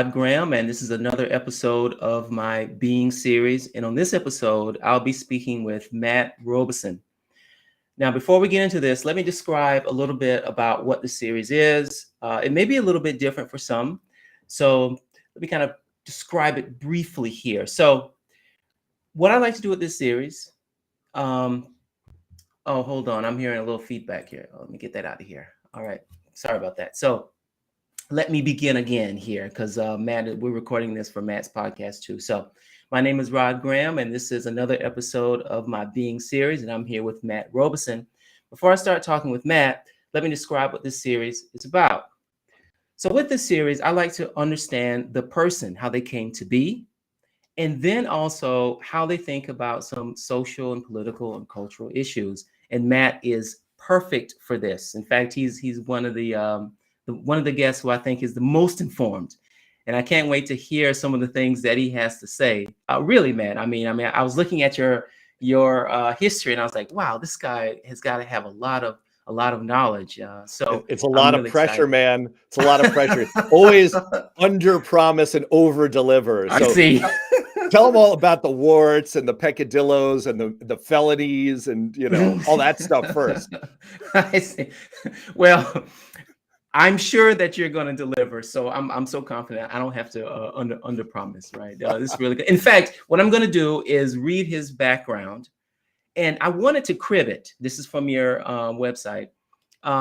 Graham, and this is another episode of my Being series. And on this episode, I'll be speaking with Matt Robison. Now, before we get into this, let me describe a little bit about what the series is. It may be a little bit different for some. So let me kind of describe it briefly here. So what I like to do with this series, oh, hold on. I'm hearing a little feedback here. Let me get that out of here. All right. Sorry about that. So let me begin again here because Matt, we're recording this for Matt's podcast too. So my name is Rod Graham, and this is another episode of my Being series, and I'm here with Matt Robison. Before I start talking with Matt, let me describe what this series is about. So with this series, I like to understand the person, how they came to be, and then also how they think about some social and political and cultural issues. And Matt is perfect for this. In fact, he's one of the guests who I think is the most informed, and I can't wait to hear some of the things that he has to say. Really, Matt. I was looking at your history, and I was like, wow, this guy has got to have a lot of knowledge. So it's a I'm lot of really pressure, excited. man. It's a lot of pressure. Always under promise and over deliver. I So see. tell them all about the warts and the peccadillos and the felonies and all that stuff first. I see. Well, I'm sure that you're going to deliver. So I'm so confident. I don't have to under promise, right? This is really good. In fact, what I'm going to do is read his background, and I wanted to crib it. This is from your website,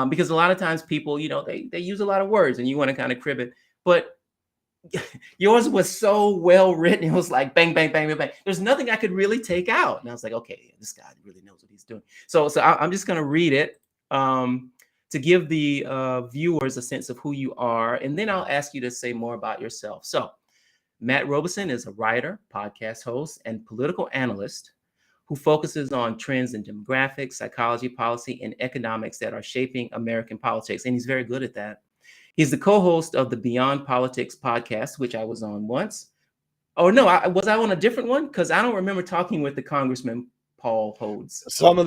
because a lot of times people, they use a lot of words, and you want to kind of crib it, but yours was so well written. It was like bang, bang, bang, bang, bang. There's nothing I could really take out, and I was like, okay, this guy really knows what he's doing. So I'm just going to read it. To give the viewers a sense of who you are. And then I'll ask you to say more about yourself. So Matt Robison is a writer, podcast host, and political analyst who focuses on trends in demographics, psychology, policy, and economics that are shaping American politics. And he's very good at that. He's the co-host of the Beyond Politics podcast, which I was on once. Oh, no, was I on a different one? Because I don't remember talking with the Congressman Paul Hodes. Some of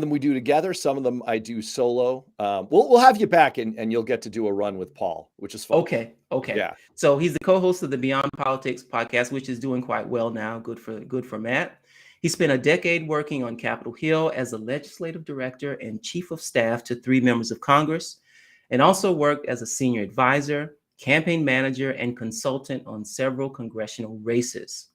them we do together. Some of them I do solo. We'll have you back and you'll get to do a run with Paul, which is fun. Okay. Yeah. So he's the co-host of the Beyond Politics podcast, which is doing quite well now. Good for Matt. He spent a decade working on Capitol Hill as a legislative director and chief of staff to 3 members of Congress, and also worked as a senior advisor, campaign manager, and consultant on several congressional races.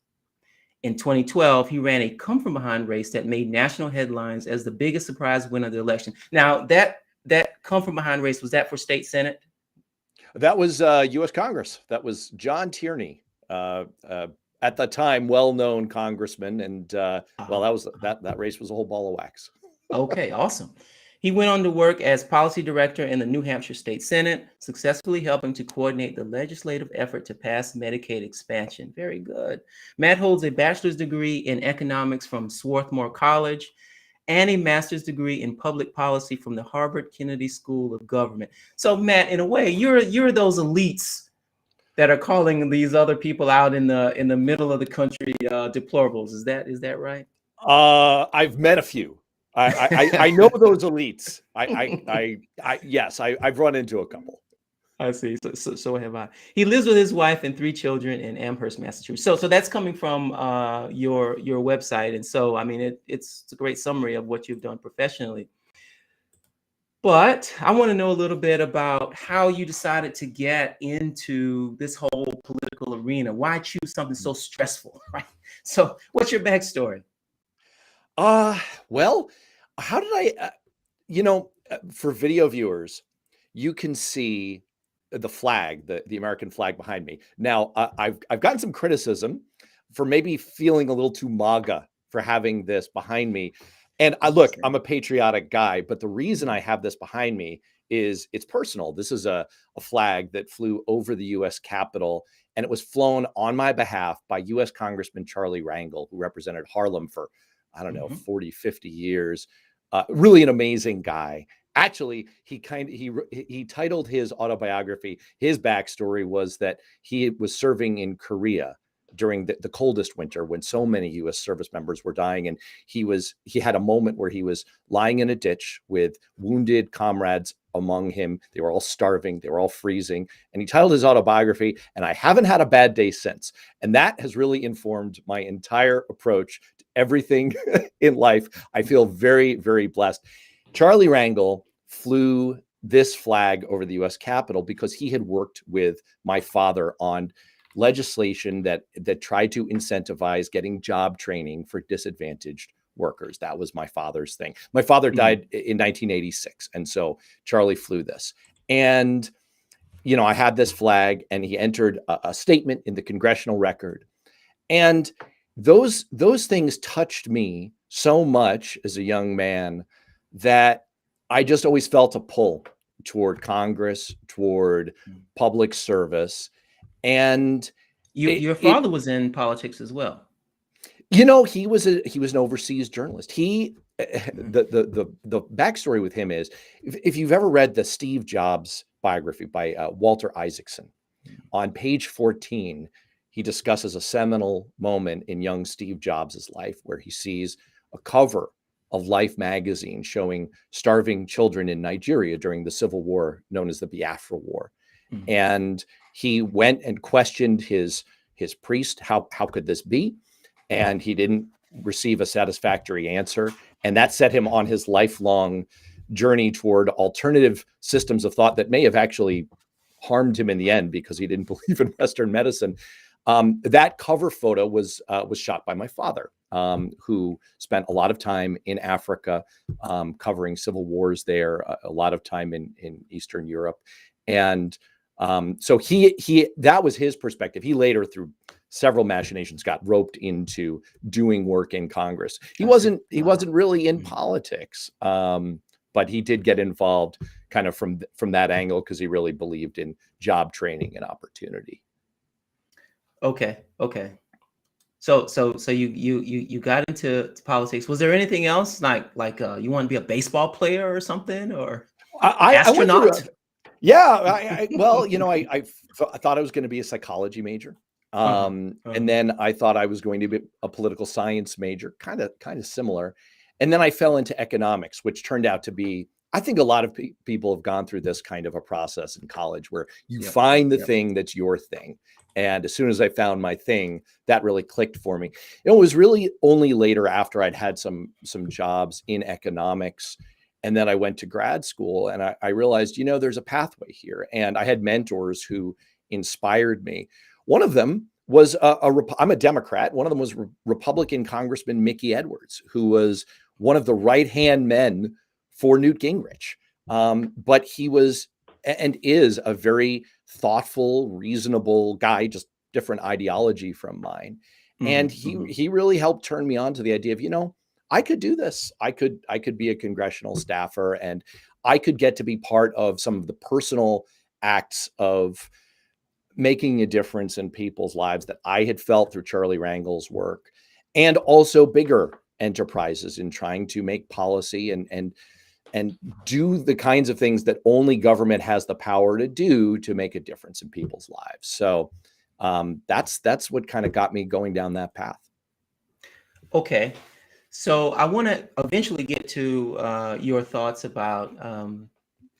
In 2012, he ran a come-from-behind race that made national headlines as the biggest surprise win of the election. Now, that come-from-behind race, was that for state senate? That was U.S. Congress. That was John Tierney, at the time well-known congressman, and that race was a whole ball of wax. Okay, awesome. He went on to work as policy director in the New Hampshire State Senate, successfully helping to coordinate the legislative effort to pass Medicaid expansion. Very good. Matt holds a bachelor's degree in economics from Swarthmore College and a master's degree in public policy from the Harvard Kennedy School of Government. So, Matt, in a way, you're those elites that are calling these other people out in the middle of the country deplorables. Is that right? I've met a few. I know those elites. Yes, I've run into a couple. I see. So have I. He lives with his wife and 3 children in Amherst, Massachusetts. So that's coming from your website, and so I mean it's a great summary of what you've done professionally. But I want to know a little bit about how you decided to get into this whole political arena. Why choose something so stressful, right? So what's your backstory? Well, how did I, for video viewers, you can see the flag, the American flag behind me. Now, I've gotten some criticism for maybe feeling a little too MAGA for having this behind me. And I'm a patriotic guy, but the reason I have this behind me is it's personal. This is a flag that flew over the U.S. Capitol, and it was flown on my behalf by U.S. Congressman Charlie Rangel, who represented Harlem for, 40, 50 years. Really an amazing guy. Actually, he titled his autobiography, his backstory was that he was serving in Korea during the coldest winter when so many U.S. service members were dying. And he had a moment where he was lying in a ditch with wounded comrades among him. They were all starving. They were all freezing. And he titled his autobiography, "And I Haven't Had a Bad Day Since." And that has really informed my entire approach to everything in life. I feel very, very blessed. Charlie Rangel flew this flag over the US Capitol because he had worked with my father on legislation that tried to incentivize getting job training for disadvantaged workers. That was my father's thing. My father died in 1986. And so Charlie flew this. And, you know, I had this flag, and he entered a statement in the Congressional Record. And those things touched me so much as a young man that I just always felt a pull toward Congress, toward public service. And your father was in politics as well. You know, he was an overseas journalist. The backstory with him is, if you've ever read the Steve Jobs biography by Walter Isaacson, on page 14, he discusses a seminal moment in young Steve Jobs' life where he sees a cover of Life magazine showing starving children in Nigeria during the civil war known as the Biafra War. And he went and questioned his priest, how could this be? And he didn't receive a satisfactory answer. And that set him on his lifelong journey toward alternative systems of thought that may have actually harmed him in the end, because he didn't believe in Western medicine. That cover photo was shot by my father, who spent a lot of time in Africa, covering civil wars there, a lot of time in Eastern Europe. And so that was his perspective. He later, through several machinations, got roped into doing work in Congress. He wasn't really in politics, but he did get involved kind of from that angle, because he really believed in job training and opportunity. Okay. So you got into politics. Was there anything else like you want to be a baseball player or something, or astronaut? Well, you know, I thought I was going to be a psychology major. And then I thought I was going to be a political science major, kind of similar. And then I fell into economics, which turned out to be, I think a lot of people have gone through this kind of a process in college where you find the thing that's your thing. And as soon as I found my thing, that really clicked for me. It was really only later, after I'd had some jobs in economics, and then I went to grad school, and I realized, you know, there's a pathway here. And I had mentors who inspired me. One of them was I'm a Democrat. One of them was Republican Congressman Mickey Edwards, who was one of the right-hand men for Newt Gingrich. But he was and is a very thoughtful, reasonable guy, just different ideology from mine. And he really helped turn me on to the idea of, you know, I could do this. I could be a congressional staffer, and I could get to be part of some of the personal acts of making a difference in people's lives that I had felt through Charlie Rangel's work, and also bigger enterprises in trying to make policy and do the kinds of things that only government has the power to do to make a difference in people's lives. So that's what kind of got me going down that path. Okay. So I want to eventually get to your thoughts about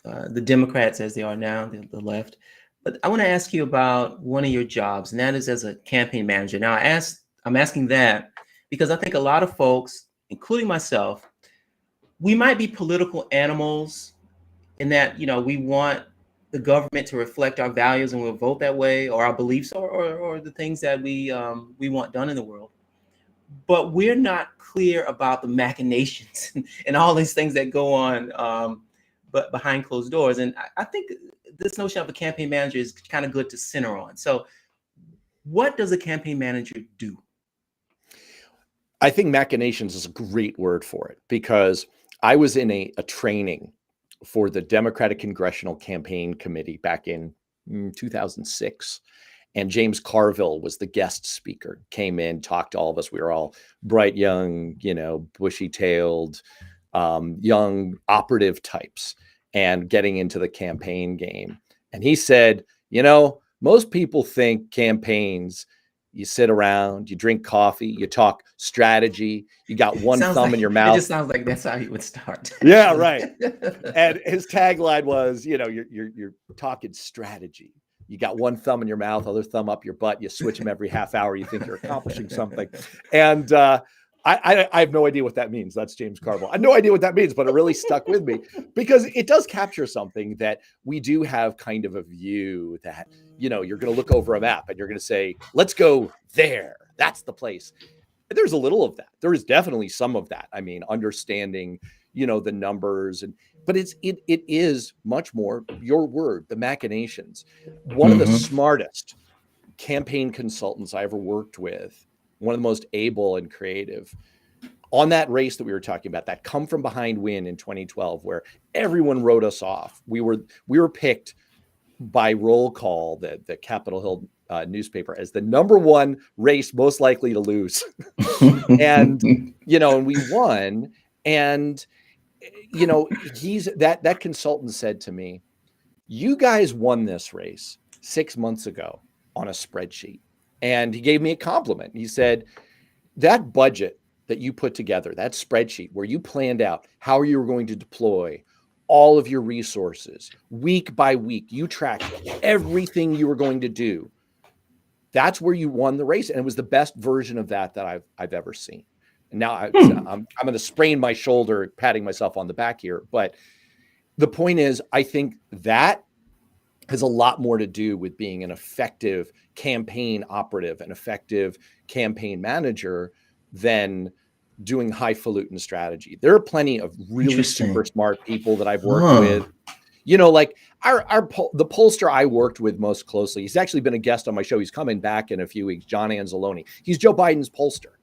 the Democrats as they are now, the left. But I want to ask you about one of your jobs, and that is as a campaign manager. Now, I'm asking that because I think a lot of folks, including myself, we might be political animals in that, you know, we want the government to reflect our values and we'll vote that way, or our beliefs, or the things that we want done in the world. But we're not clear about the machinations and all these things that go on but behind closed doors. And I think this notion of a campaign manager is kind of good to center on. So what does a campaign manager do? I think machinations is a great word for it, because I was in a training for the Democratic Congressional Campaign Committee back in 2006. And James Carville was the guest speaker, came in, talked to all of us. We were all bright, young, you know, bushy-tailed, young operative types, and getting into the campaign game. And he said, you know, most people think campaigns you sit around, you drink coffee, you talk strategy, you got one thumb in your It mouth. just sounds like that's how he would start. Yeah, right. And his tagline was, you're talking strategy. You got one thumb in your mouth, other thumb up your butt. You switch them every half hour. You think you're accomplishing something. And I have no idea what that means. That's James Carville. I have no idea what that means, but it really stuck with me because it does capture something that we do have kind of a view that, you're going to look over a map and you're going to say, let's go there. That's the place. There's a little of that. There is definitely some of that. I mean, understanding, the numbers but it is much more your word, the machinations. One of the smartest campaign consultants I ever worked with, one of the most able and creative on that race that we were talking about, that come from behind win in 2012, where everyone wrote us off. We were picked by roll call, the Capitol Hill newspaper, as the number one race most likely to lose. And, and we won. And, that consultant said to me, you guys won this race 6 months ago on a spreadsheet. And he gave me a compliment. He said, that budget that you put together, that spreadsheet where you planned out how you were going to deploy all of your resources week by week, you tracked everything you were going to do. That's where you won the race. And it was the best version of that I've ever seen. And now I'm going to sprain my shoulder, patting myself on the back here. But the point is, I think that has a lot more to do with being an effective campaign operative, an effective campaign manager, than doing highfalutin strategy. There are plenty of really super smart people that I've worked with. Like the pollster I worked with most closely, he's actually been a guest on my show. He's coming back in a few weeks, John Anzalone. He's Joe Biden's pollster.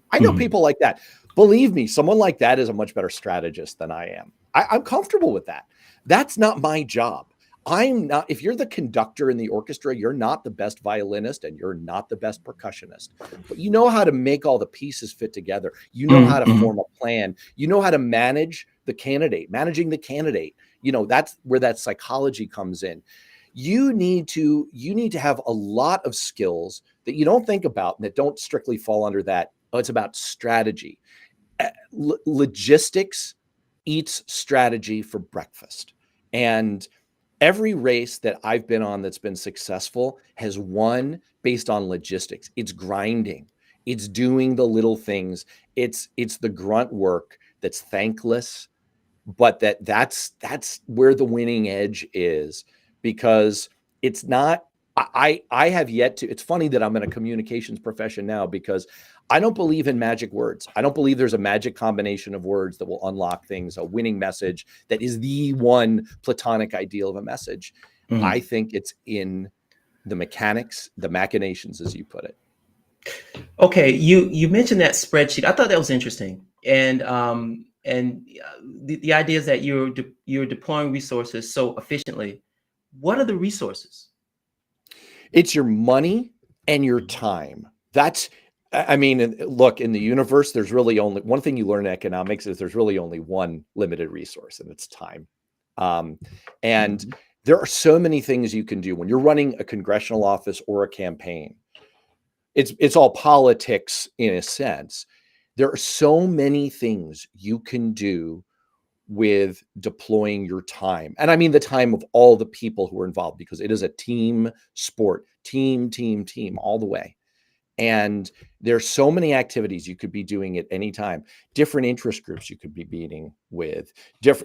I know people like that. Believe me, someone like that is a much better strategist than I am. I'm comfortable with that. That's not my job. I'm not, if you're the conductor in the orchestra, you're not the best violinist and you're not the best percussionist, but you know how to make all the pieces fit together. You know how to form a plan. You know how to managing the candidate. That's where that psychology comes in. You need to have a lot of skills that you don't think about and that don't strictly fall under that. Oh, it's about strategy. Logistics eats strategy for breakfast. And every race that I've been on that's been successful has won based on logistics. It's grinding. It's doing the little things. It's the grunt work that's thankless, but that's where the winning edge is, because it's not, I have yet to, it's funny that I'm in a communications profession now, because I don't believe in magic words. I don't believe there's a magic combination of words that will unlock things, a winning message that is the one platonic ideal of a message. I think it's in the mechanics, the machinations, as you put it. Okay, you mentioned that spreadsheet. I thought that was interesting, and the idea is that you're deploying resources so efficiently. What are the resources? It's your money and your time. Look, in the universe, there's really only one thing you learn in economics is there's really only one limited resource, and it's time. And there are so many things you can do when you're running a congressional office or a campaign. It's all politics in a sense. There are so many things you can do with deploying your time. And I mean the time of all the people who are involved, because it is a team sport, team all the way. And there's so many activities you could be doing at any time, different interest groups you could be meeting with,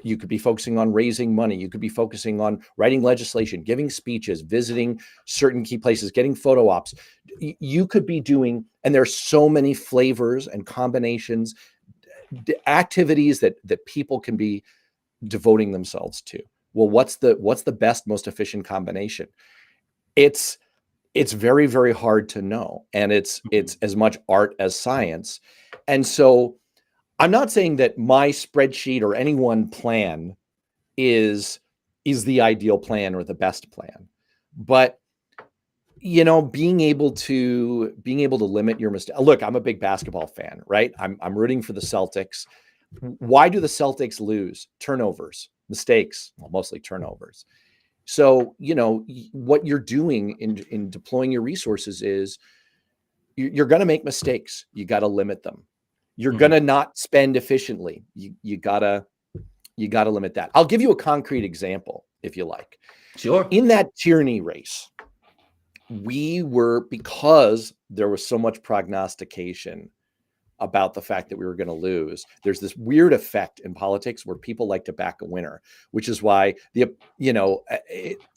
you could be focusing on raising money. You could be focusing on writing legislation, giving speeches, visiting certain key places, getting photo ops. You could be doing, and there's so many flavors and combinations, activities that people can be devoting themselves to. Well, what's the best, most efficient combination? It's very, very hard to know. And it's as much art as science. And so I'm not saying that my spreadsheet or any one plan is the ideal plan or the best plan, but being able to limit your mistake. Look, I'm a big basketball fan, right? I'm rooting for the Celtics. Why do the Celtics lose? Turnovers, mistakes, well, mostly turnovers. So, what you're doing in deploying your resources is you're going to make mistakes. You got to limit them. You're Mhm. going to not spend efficiently. You got to limit that. I'll give you a concrete example if you like. Sure. In that tyranny race, because there was so much prognostication about the fact that we were going to lose, there's this weird effect in politics where people like to back a winner, which is why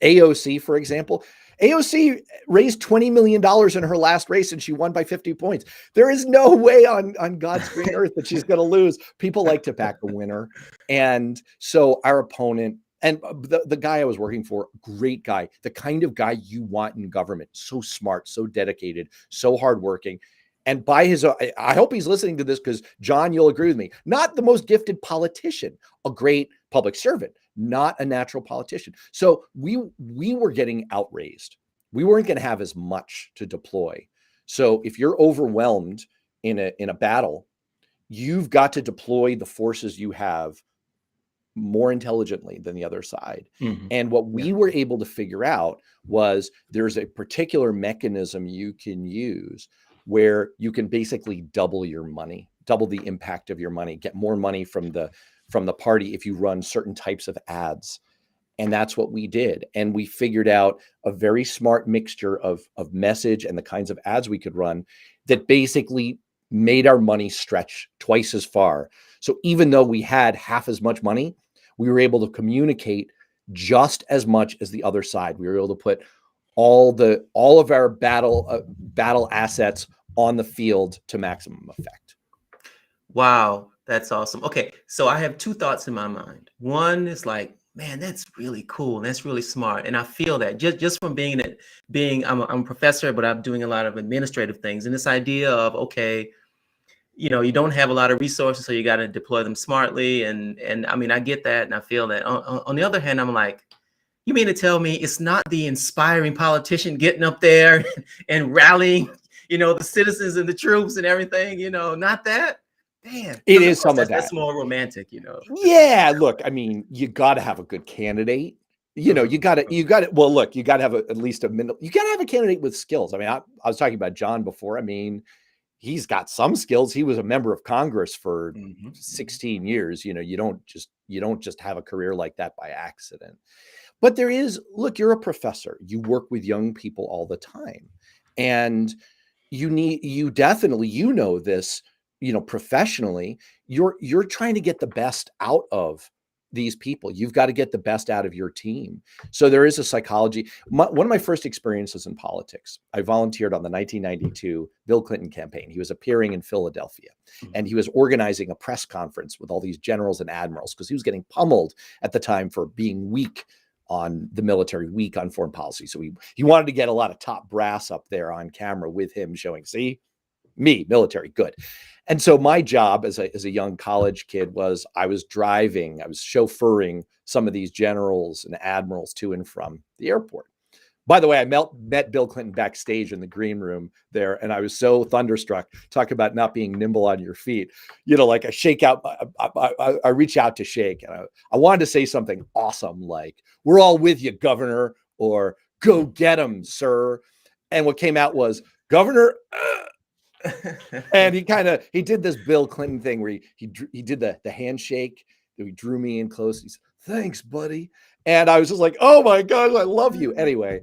AOC, for example, AOC raised $20 million in her last race and she won by 50 points. There is no way on God's green earth that she's going to lose. People like to back a winner. And so our opponent, and the guy I was working for, great guy, the kind of guy you want in government, so smart, so dedicated, so hardworking. And by his, I hope he's listening to this because, John, you'll agree with me, not the most gifted politician, a great public servant, not a natural politician. So we were getting outraised. We weren't going to have as much to deploy. So if you're overwhelmed in a battle, you've got to deploy the forces you have more intelligently than the other side. Mhm. And what we were able to figure out was there's a particular mechanism you can use where you can basically double your money, double the impact of your money, get more money from the party if you run certain types of ads. And that's what we did. And we figured out a very smart mixture of message and the kinds of ads we could run that basically made our money stretch twice as far. So even though we had half as much money, we were able to communicate just as much as the other side. We were able to put all of our battle assets on the field to maximum effect. Wow, that's awesome. Okay, so I have two thoughts in my mind. One is like, man, that's really cool. That's really smart, and I feel that just from I'm a professor, but I'm doing a lot of administrative things, and this idea of, okay, you don't have a lot of resources, so you got to deploy them smartly, and I mean, I get that, and I feel that. On the other hand, I'm like, you mean to tell me it's not the inspiring politician getting up there and rallying, the citizens and the troops and everything, not that? Man, It 'cause of is course some of that's that. more romantic, Yeah, look, I mean, you got to have a good candidate. Mhm. You got to, well, look, you got to have at least a minute. You got to have a candidate with skills. I mean, I was talking about John before. I mean, he's got some skills. He was a member of Congress for Mhm. 16 years. You don't just have a career like that by accident. But look, you're a professor. You work with young people all the time. And you definitely, this, professionally, you're trying to get the best out of these people. You've got to get the best out of your team. So there is a psychology. One of my first experiences in politics, I volunteered on the 1992 Bill Clinton campaign. He was appearing in Philadelphia and he was organizing a press conference with all these generals and admirals because he was getting pummeled at the time for being weak on the military, weak on foreign policy. So he wanted to get a lot of top brass up there on camera with him showing, see, me, military, good. And so my job as a young college kid was I was chauffeuring some of these generals and admirals to and from the airport. By the way, I met Bill Clinton backstage in the green room there, and I was so thunderstruck. Talk about not being nimble on your feet. Like I shake out, I reach out to shake, and I wanted to say something awesome like, "We're all with you, Governor," or "Go get him, sir." And what came out was, "Governor," and he did this Bill Clinton thing where he did the handshake. He drew me in close. He said, "Thanks, buddy." And I was just like, "Oh my God, I love you." Anyway,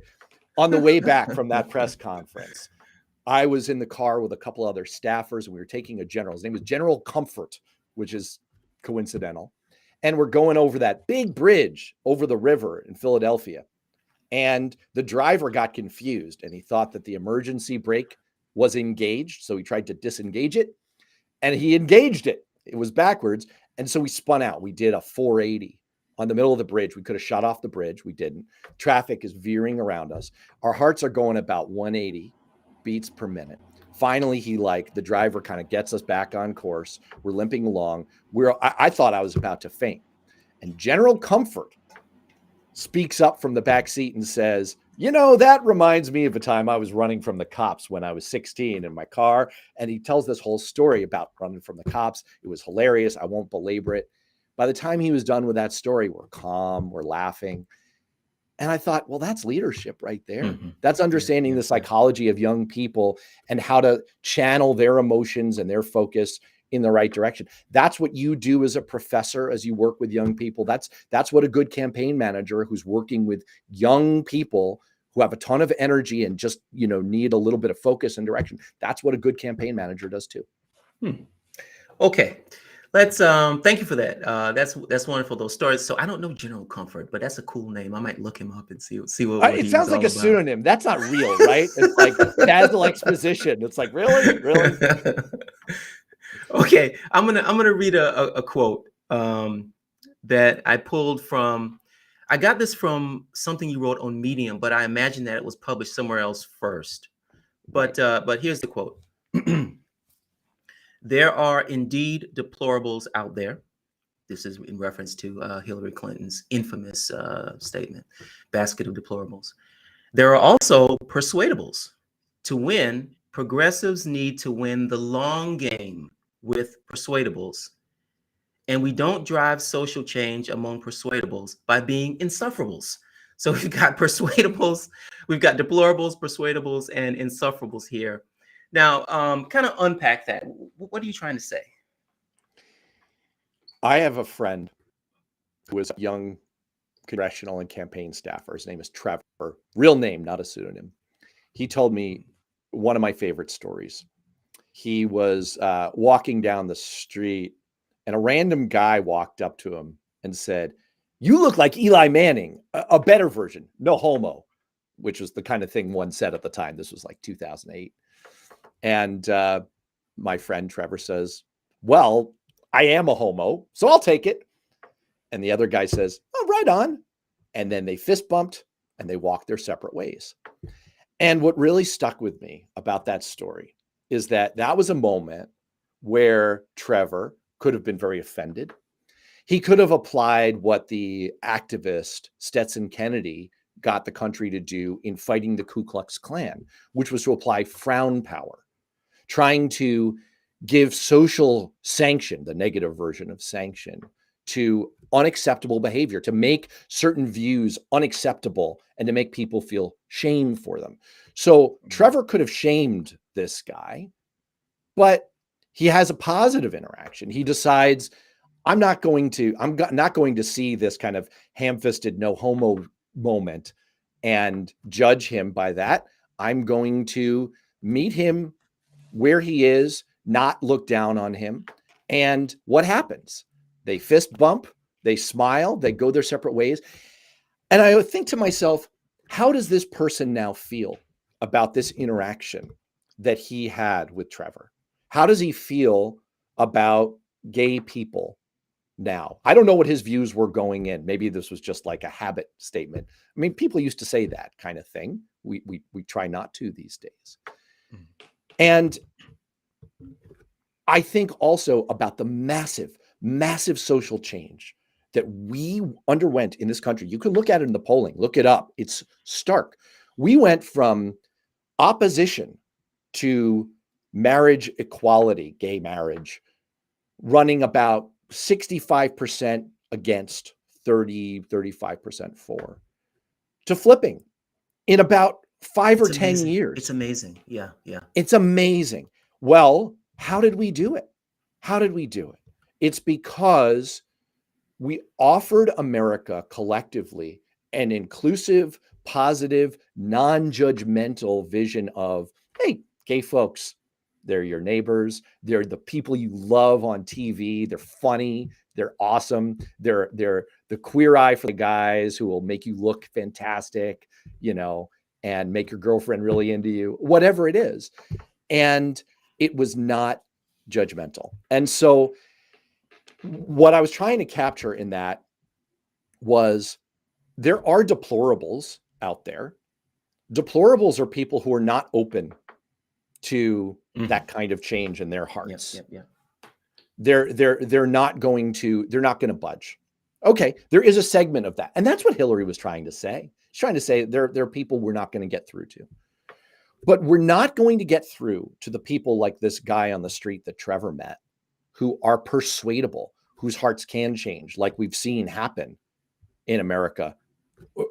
on the way back from that press conference, I was in the car with a couple other staffers and we were taking a general. His name was General Comfort, which is coincidental. And we're going over that big bridge over the river in Philadelphia. And the driver got confused and he thought that the emergency brake was engaged. So he tried to disengage it and he engaged it. It was backwards. And so we spun out. We did a 480 on the middle of the bridge. We could have shut off the bridge. We didn't. Traffic is veering around us. Our hearts are going about 180 beats per minute. Finally, the driver kind of gets us back on course. We're limping along. I thought I was about to faint. And General Comfort speaks up from the back seat and says, that reminds me of a time I was running from the cops when I was 16 in my car. And he tells this whole story about running from the cops. It was hilarious. I won't belabor it. By the time he was done with that story, we're calm, we're laughing. And I thought, well, that's leadership right there. Mhm. That's understanding the psychology of young people and how to channel their emotions and their focus in the right direction. That's what you do as a professor, as you work with young people. That's what a good campaign manager who's working with young people who have a ton of energy and just, need a little bit of focus and direction. That's what a good campaign manager does too. Okay. Let's thank you for that. That's wonderful, those stories. So I don't know General Comfort, but that's a cool name. I might look him up and see what It he was sounds like all a about. pseudonym. That's not real, right? It's like Basil Exposition. It's like, really? Okay, I'm gonna read a quote that I pulled from. I got this from something you wrote on Medium, but I imagine that it was published somewhere else first. But here's the quote. There are indeed deplorables out there. This is in reference to Hillary Clinton's infamous statement, basket of deplorables. There are also persuadables. To win, progressives need to win the long game with persuadables. And we don't drive social change among persuadables by being insufferables. So we've got persuadables, we've got deplorables, persuadables, and insufferables here. Now, kind of unpack that. What are you trying to say? I have a friend who is a young congressional and campaign staffer. His name is Trevor, real name, not a pseudonym. He told me one of my favorite stories. He was walking down the street and a random guy walked up to him and said, "You look like Eli Manning, a better version, no homo," which was the kind of thing one said at the time. This was like 2008. And my friend Trevor says, "Well, I am a homo, so I'll take it." And the other guy says, "Oh, right on." And then they fist bumped and they walked their separate ways. And what really stuck with me about that story is that was a moment where Trevor could have been very offended. He could have applied what the activist Stetson Kennedy got the country to do in fighting the Ku Klux Klan, which was to apply frown power, trying to give social sanction, the negative version of sanction, to unacceptable behavior, to make certain views unacceptable and to make people feel shame for them. So Trevor could have shamed this guy, but he has a positive interaction. He decides, I'm not going to see this kind of ham-fisted no homo moment and judge him by that. I'm going to meet him where he is, not look down on him. And what happens? They fist bump, they smile, they go their separate ways. And I would think to myself, how does this person now feel about this interaction that he had with Trevor? How does he feel about gay people now? I don't know what his views were going in. Maybe this was just like a habit statement. I mean, people used to say that kind of thing. We try not to these days. And I think also about the massive, massive social change that we underwent in this country. You can look at it in the polling, look it up. It's stark. We went from opposition to marriage equality, gay marriage, running about 65% against, 35% for, to flipping in about 5 or 10 years. It's amazing. Yeah. It's amazing. Well, how did we do it? It's because we offered America collectively an inclusive, positive, non-judgmental vision of, hey, gay folks, they're your neighbors. They're the people you love on TV. They're funny. They're awesome. They're the queer eye for the guys who will make you look fantastic, and make your girlfriend really into you, whatever it is. And it was not judgmental. And so what I was trying to capture in that was there are deplorables out there. Deplorables are people who are not open to that kind of change in their hearts. Yeah. They're not going to budge. Okay, there is a segment of that. And that's what Hillary was trying to say. She's trying to say there are people we're not going to get through to. But we're not going to get through to the people like this guy on the street that Trevor met, who are persuadable, whose hearts can change, like we've seen happen in America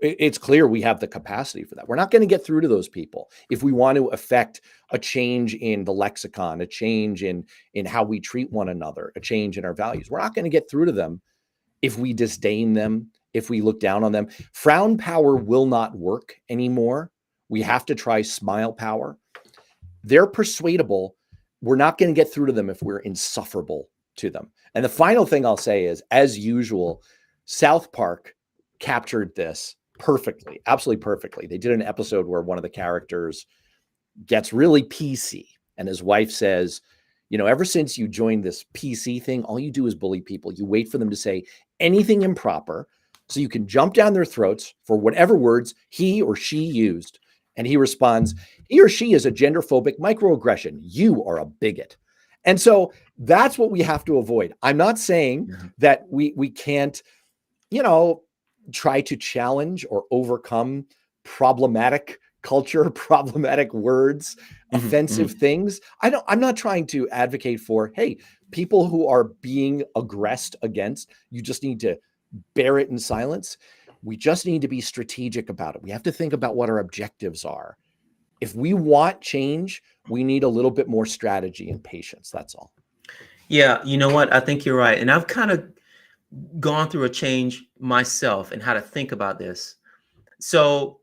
it's clear we have the capacity for that. We're not going to get through to those people if we want to affect a change in the lexicon, a change in how we treat one another, a change in our values. We're not going to get through to them if we disdain them, if we look down on them. Frown power will not work anymore. We have to try smile power. They're persuadable. We're not going to get through to them if we're insufferable to them. And the final thing I'll say is, as usual, South Park captured this perfectly, absolutely perfectly. They did an episode where one of the characters gets really PC and his wife says, you know, ever since you joined this PC thing, all you do is bully people. You wait for them to say anything improper so you can jump down their throats for whatever words he or she used. And he responds, he or she is a genderphobic microaggression. You are a bigot. And so that's what we have to avoid. I'm not saying that we can't, you know, try to challenge or overcome problematic culture, problematic words, offensive things. I'm not trying to advocate for, hey, people who are being aggressed against, you just need to bear it in silence. We just need to be strategic about it. We have to think about what our objectives are. If we want change, we need a little bit more strategy and patience. That's all. Yeah, you know what? I think you're right. And I've kind of gone through a change myself and how to think about this. So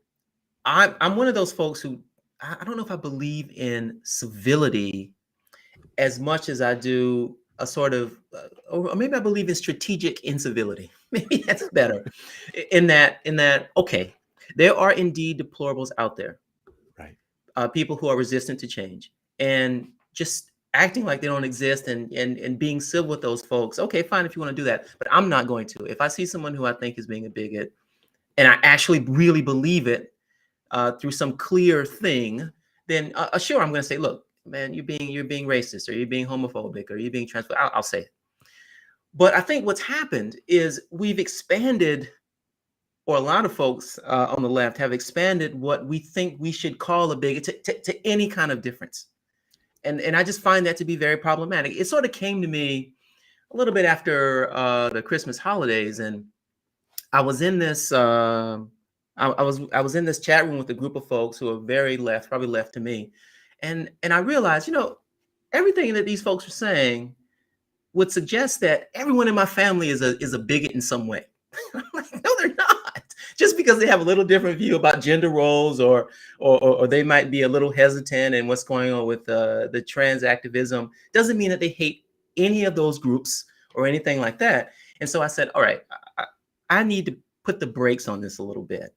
I'm one of those folks who, I don't know if I believe in civility as much as I do a sort of, or maybe I believe in strategic incivility. Maybe that's better. In that, okay, there are indeed deplorables out there. Right. People who are resistant to change, and just acting like they don't exist, and being civil with those folks. Okay, fine if you want to do that, but I'm not going to. If I see someone who I think is being a bigot, and I actually really believe it through some clear thing, then sure, I'm going to say, look, man, you're being racist, or you're being homophobic, or you're being transphobic. I'll say it. But I think what's happened is we've expanded, or a lot of folks on the left have expanded what we think we should call a bigot to any kind of difference. And I just find that to be very problematic. It sort of came to me a little bit after the Christmas holidays, and I was in this I was in this chat room with a group of folks who are very left, probably left to me, and I realized, you know, everything that these folks are saying would suggest that everyone in my family is a bigot in some way. I'm like, no, they're not. Just because they have a little different view about gender roles, or they might be a little hesitant in what's going on with the trans activism, doesn't mean that they hate any of those groups or anything like that. And so I said, all right, I need to put the brakes on this a little bit.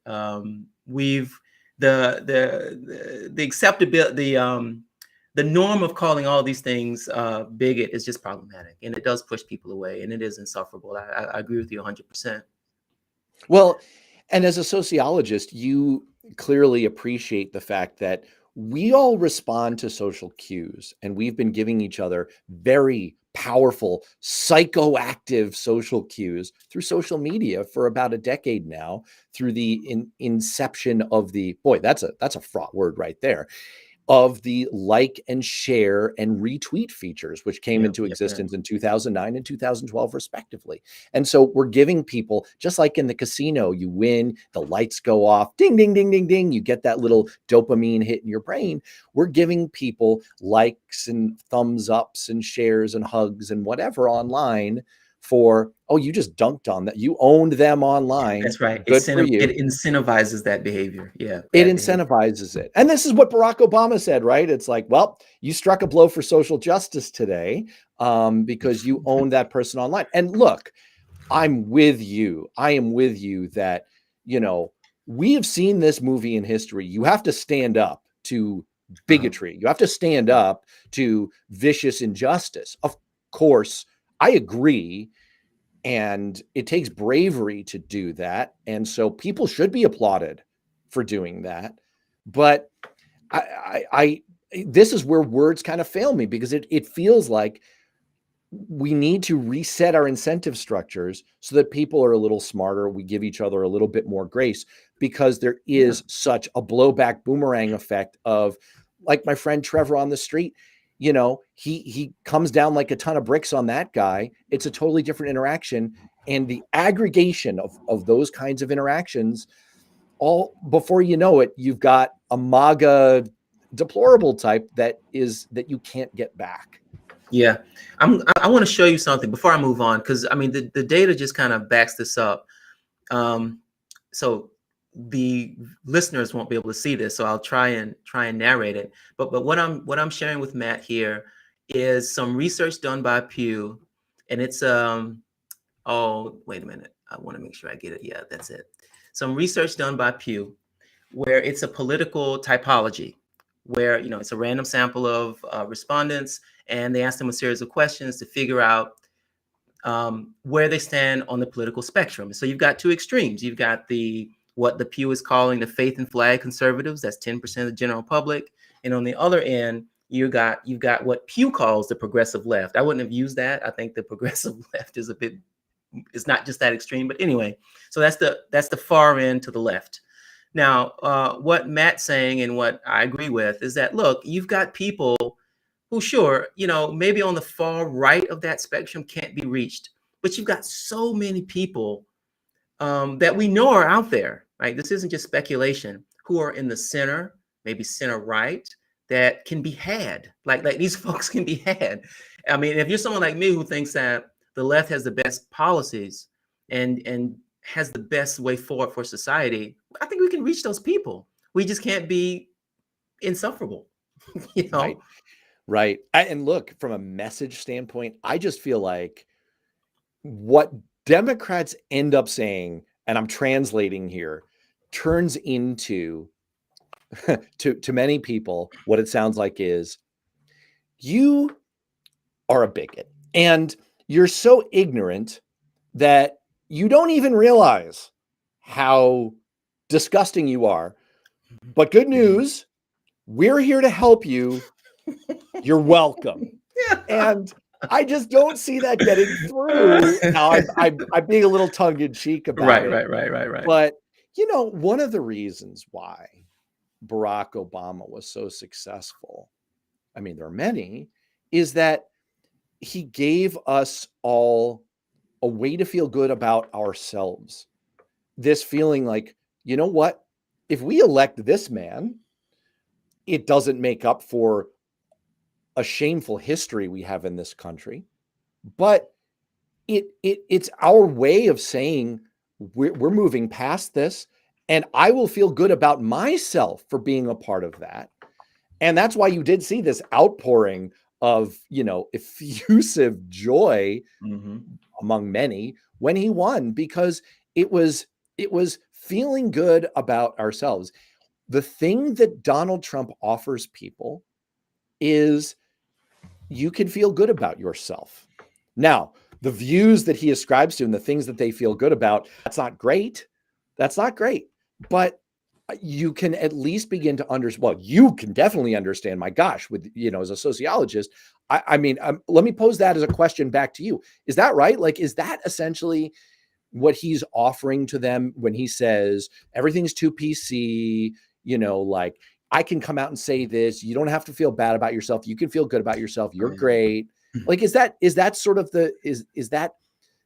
We've the acceptability, the norm of calling all these things bigot is just problematic, and it does push people away, and it is insufferable. I agree with you 100%. Well, and as a sociologist, you clearly appreciate the fact that we all respond to social cues, and we've been giving each other very powerful psychoactive social cues through social media for about a decade now, through the inception of the, boy, that's a fraught word right there, of the like and share and retweet features, which came into existence in 2009 and 2012, respectively. And so we're giving people, just like in the casino, you win, the lights go off, ding, ding, ding, ding, ding. You get that little dopamine hit in your brain. We're giving people likes and thumbs ups and shares and hugs and whatever online for, oh, you just dunked on that. You owned them online. That's right. Good for you. It incentivizes that behavior. Yeah. It incentivizes it. And this is what Barack Obama said, right? It's like, well, you struck a blow for social justice today because you own that person online. And look, I'm with you. I am with you that, you know, we have seen this movie in history. You have to stand up to bigotry. You have to stand up to vicious injustice. Of course, I agree. And it takes bravery to do that. And so people should be applauded for doing that. But this is where words kind of fail me, because it feels like we need to reset our incentive structures so that people are a little smarter. We give each other a little bit more grace, because there is such a blowback boomerang effect of, like my friend Trevor on the street, you know, he comes down like a ton of bricks on that guy. It's a totally different interaction. And the aggregation of those kinds of interactions, all before you know it, you've got a MAGA deplorable type that you can't get back. Yeah, I want to show you something before I move on, because I mean the data just kind of backs this up. So the listeners won't be able to see this, so I'll try and narrate it. But what I'm sharing with Matt here is some research done by Pew, and it's oh, wait a minute, I want to make sure I get it. Yeah, that's it. Some research done by Pew, where it's a political typology, where it's a random sample of respondents, and they ask them a series of questions to figure out where they stand on the political spectrum. So you've got two extremes. You've got what the Pew is calling the faith and flag conservatives. That's 10% of the general public. And on the other end, you've got what Pew calls the progressive left. I wouldn't have used that. I think the progressive left is it's not just that extreme. But anyway, so that's the far end to the left. Now, what Matt's saying and what I agree with is that, look, you've got people who, sure, maybe on the far right of that spectrum can't be reached, but you've got so many people that we know are out there, right? This isn't just speculation, who are in the center, maybe center right, that can be had. Like these folks can be had. I mean, if you're someone like me who thinks that the left has the best policies and has the best way forward for society, I think we can reach those people. We just can't be insufferable, Right. And look, from a message standpoint, I just feel like what Democrats end up saying, and I'm translating here, turns into to many people, what it sounds like is, you are a bigot and you're so ignorant that you don't even realize how disgusting you are. But good news, we're here to help you. You're welcome. And I just don't see that getting through. Now I'm being a little tongue in cheek about it. Right. But one of the reasons why Barack Obama was so successful, I mean, there are many, is that he gave us all a way to feel good about ourselves. This feeling like, you know what? If we elect this man, it doesn't make up for a shameful history we have in this country, but it's our way of saying we're moving past this, and I will feel good about myself for being a part of that. And that's why you did see this outpouring of effusive joy among many when he won, because it was feeling good about ourselves. The thing that Donald Trump offers people is you can feel good about yourself. Now, the views that he ascribes to and the things that they feel good about, that's not great. But you can at least begin to understand. Well, you can definitely understand, my gosh, with, as a sociologist, I mean, let me pose that as a question back to you. Is that right? Like, is that essentially what he's offering to them when he says everything's too PC, like, I can come out and say this, you don't have to feel bad about yourself. You can feel good about yourself. You're great. Like, is that sort of is that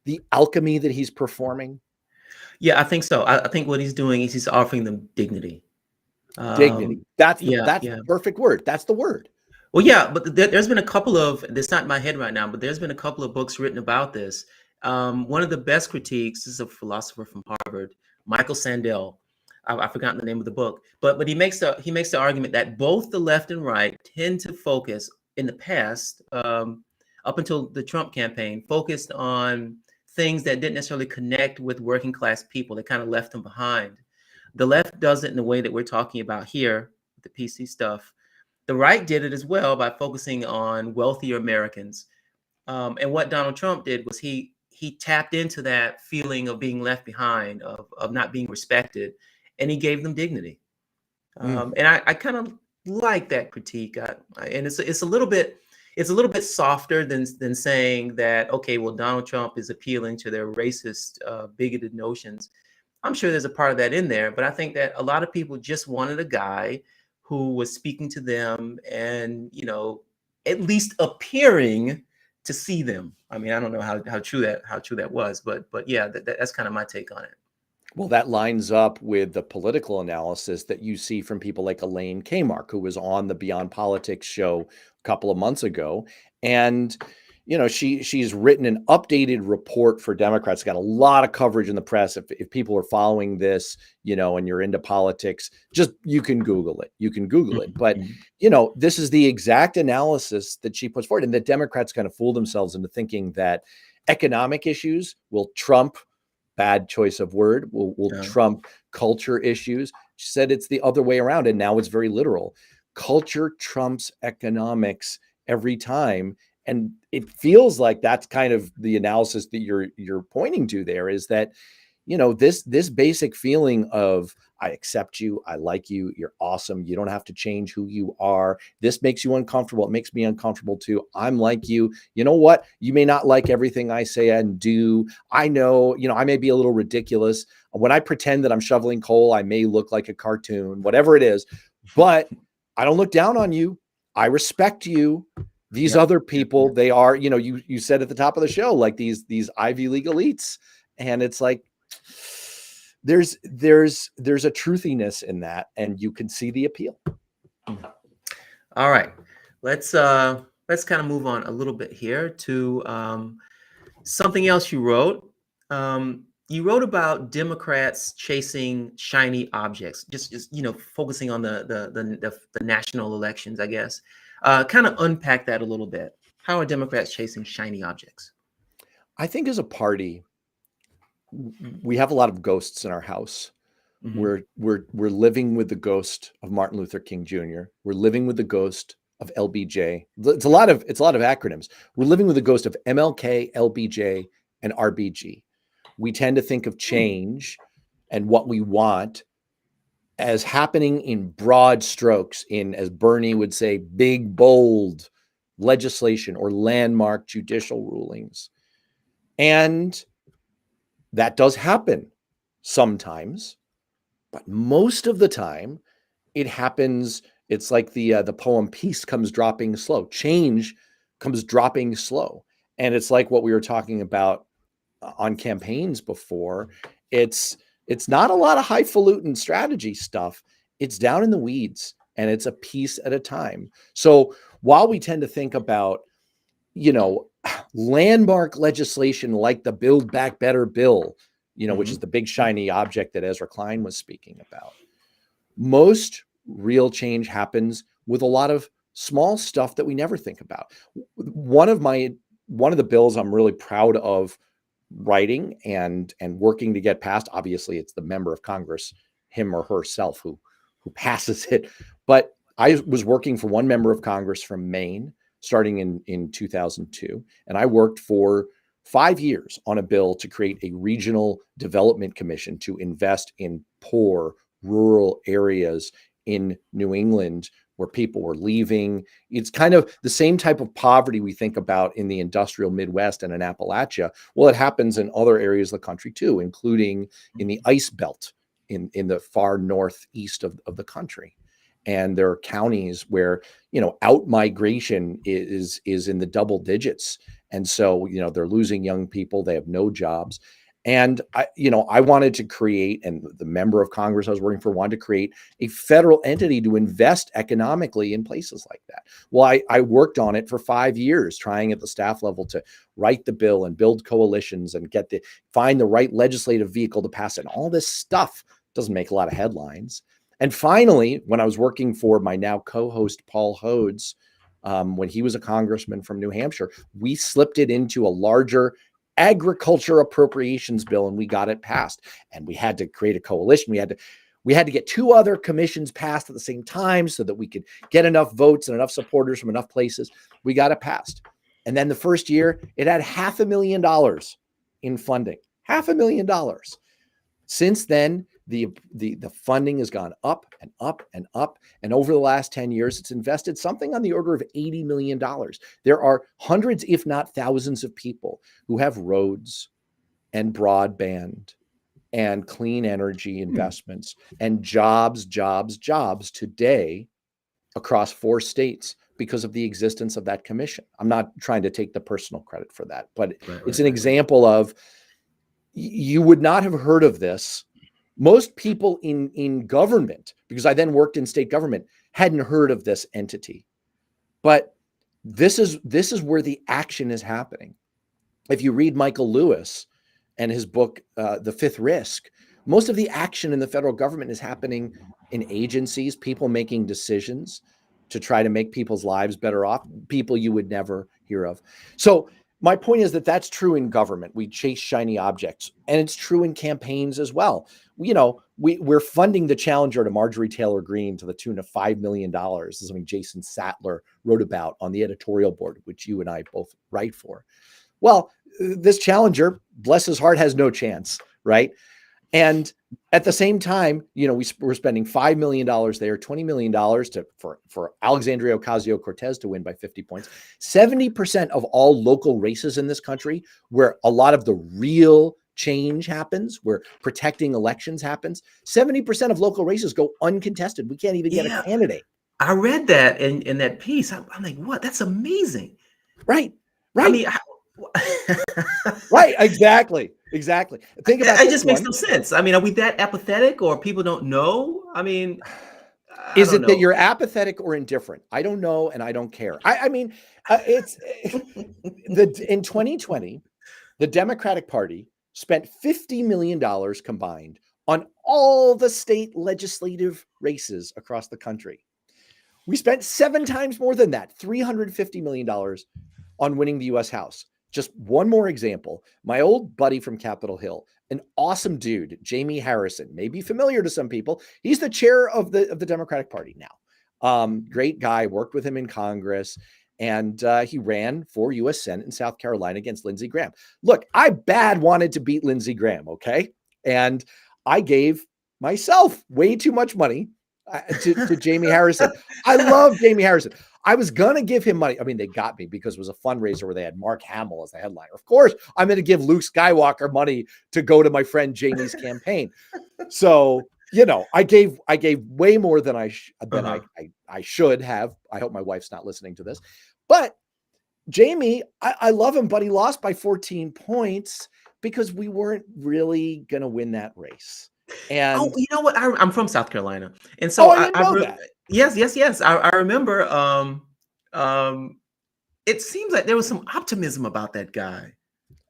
the alchemy that he's performing? Yeah, I think so. I think what he's doing is he's offering them dignity. Dignity. That's the perfect word. That's the word. Well, yeah, but there's been a couple of, it's not in my head right now, but there's been a couple of books written about this. One of the best critiques is a philosopher from Harvard, Michael Sandel. I've forgotten the name of the book, but he makes the argument that both the left and right tend to focus in the past, up until the Trump campaign, focused on things that didn't necessarily connect with working class people. They kind of left them behind. The left does it in the way that we're talking about here, the PC stuff. The right did it as well by focusing on wealthier Americans. And what Donald Trump did was he tapped into that feeling of being left behind, of not being respected, and he gave them dignity. And I kind of like that critique. And it's a little bit softer than saying that, okay, well, Donald Trump is appealing to their racist, bigoted notions. I'm sure there's a part of that in there, but I think that a lot of people just wanted a guy who was speaking to them and, at least appearing to see them. I mean, I don't know how true that was, but yeah, that's kind of my take on it. Well, that lines up with the political analysis that you see from people like Elaine Kamarck, who was on the Beyond Politics show a couple of months ago. And, you know, she's written an updated report for Democrats, got a lot of coverage in the press. If people are following this, you know, and you're into politics, just you can Google it. You can Google it. But, you know, this is the exact analysis that she puts forward. And the Democrats kind of fool themselves into thinking that economic issues will trump, bad choice of word, will trump culture issues. She said it's the other way around, and now it's very literal. Culture trumps economics every time, and it feels like that's kind of the analysis that you're pointing to there, is that, you know, this basic feeling of I accept you, I like you, you're awesome, you don't have to change who you are. This makes you uncomfortable. It makes me uncomfortable too. I'm like you. You know what? You may not like everything I say and do. I know, you know, I may be a little ridiculous. When I pretend that I'm shoveling coal, I may look like a cartoon, whatever it is, but I don't look down on you. I respect you. These other people, they are, you know, you said at the top of the show, like these Ivy League elites. And it's like, there's a truthiness in that, and you can see the appeal. All right, let's kind of move on a little bit here to something else you wrote. You wrote about Democrats chasing shiny objects, just you know, focusing on the national elections, I guess. Kind of unpack that a little bit. How are Democrats chasing shiny objects? I think as a party, we have a lot of ghosts in our house. We're living with the ghost of Martin Luther King Jr. We're living with the ghost of LBJ. It's a lot of acronyms. We're living with the ghost of MLK, LBJ, and RBG. We tend to think of change and what we want as happening in broad strokes, in, as Bernie would say, big, bold legislation or landmark judicial rulings. And that does happen sometimes, but most of the time it happens. It's like the poem "Peace comes dropping slow." Change comes dropping slow, and it's like what we were talking about on campaigns before. It's not a lot of highfalutin strategy stuff. It's down in the weeds, and it's a piece at a time. So while we tend to think about, you know, landmark legislation like the Build Back Better bill, you know, which is the big shiny object that Ezra Klein was speaking about, most real change happens with a lot of small stuff that we never think about. One of the bills I'm really proud of writing and working to get passed, obviously it's the member of Congress, him or herself, who passes it. But I was working for one member of Congress from Maine starting in 2002. And I worked for 5 years on a bill to create a regional development commission to invest in poor rural areas in New England where people were leaving. It's kind of the same type of poverty we think about in the industrial Midwest and in Appalachia. Well, it happens in other areas of the country too, including in the ice belt in the far northeast of the country. And there are counties where, you know, out migration is in the double digits. And so, you know, they're losing young people. They have no jobs. And I wanted to create, and the member of Congress I was working for wanted to create a federal entity to invest economically in places like that. Well, I worked on it for 5 years, trying at the staff level to write the bill and build coalitions and find the right legislative vehicle to pass it. And all this stuff doesn't make a lot of headlines. And finally, when I was working for my now co-host Paul Hodes, when he was a congressman from New Hampshire, we slipped it into a larger agriculture appropriations bill, and we got it passed. And we had to create a coalition. We had to get 2 other commissions passed at the same time so that we could get enough votes and enough supporters from enough places. We got it passed. And then the first year, it had $500,000 in funding. $500,000. Since then, the funding has gone up and up and up. And over the last 10 years, it's invested something on the order of $80 million. There are hundreds, if not thousands, of people who have roads and broadband and clean energy investments and jobs today across 4 states because of the existence of that commission. I'm not trying to take the personal credit for that, but it's an right. example of you would not have heard of this. Most people in government, because I then worked in state government, hadn't heard of this entity. But this is where the action is happening. If you read Michael Lewis and his book, The Fifth Risk, most of the action in the federal government is happening in agencies, people making decisions to try to make people's lives better off, people you would never hear of. So my point is that that's true in government. We chase shiny objects, and it's true in campaigns as well. We're funding the challenger to Marjorie Taylor Greene to the tune of $5 million. This is something Jason Sattler wrote about on the editorial board, which you and I both write for. Well, this challenger, bless his heart, has no chance, right? And at the same time, we're spending $5 million there, $20 million for Alexandria Ocasio-Cortez to win by 50 points. 70% of all local races in this country, where a lot of the real change happens, where protecting elections happens, 70% of local races go uncontested. We can't even get a candidate. I read that in that piece. I'm like, what? That's amazing. Right. I mean, right. Exactly. Think about it. Just makes no sense. I mean, are we that apathetic, or people don't know? I mean, is it that you're apathetic or indifferent? I don't know, and I don't care. I mean, it's in 2020, the Democratic Party spent $50 million combined on all the state legislative races across the country. We spent 7 times more than that, $350 million on winning the U.S. House. Just one more example. My old buddy from Capitol Hill, an awesome dude, Jamie Harrison, may be familiar to some people. He's the chair of the Democratic Party now. Great guy, worked with him in Congress, and he ran for U.S. Senate in South Carolina against Lindsey Graham. Look, I wanted to beat Lindsey Graham, okay? And I gave myself way too much money to Jamie Harrison. I love Jamie Harrison. I was going to give him money. I mean, they got me because it was a fundraiser where they had Mark Hamill as the headliner. Of course, I'm going to give Luke Skywalker money to go to my friend Jamie's campaign. So, I gave way more than I should have. I hope my wife's not listening to this. But Jamie, I love him, but he lost by 14 points because we weren't really going to win that race. And you know what? I'm from South Carolina, and so I didn't know that. Yes. I remember. It seems like there was some optimism about that guy.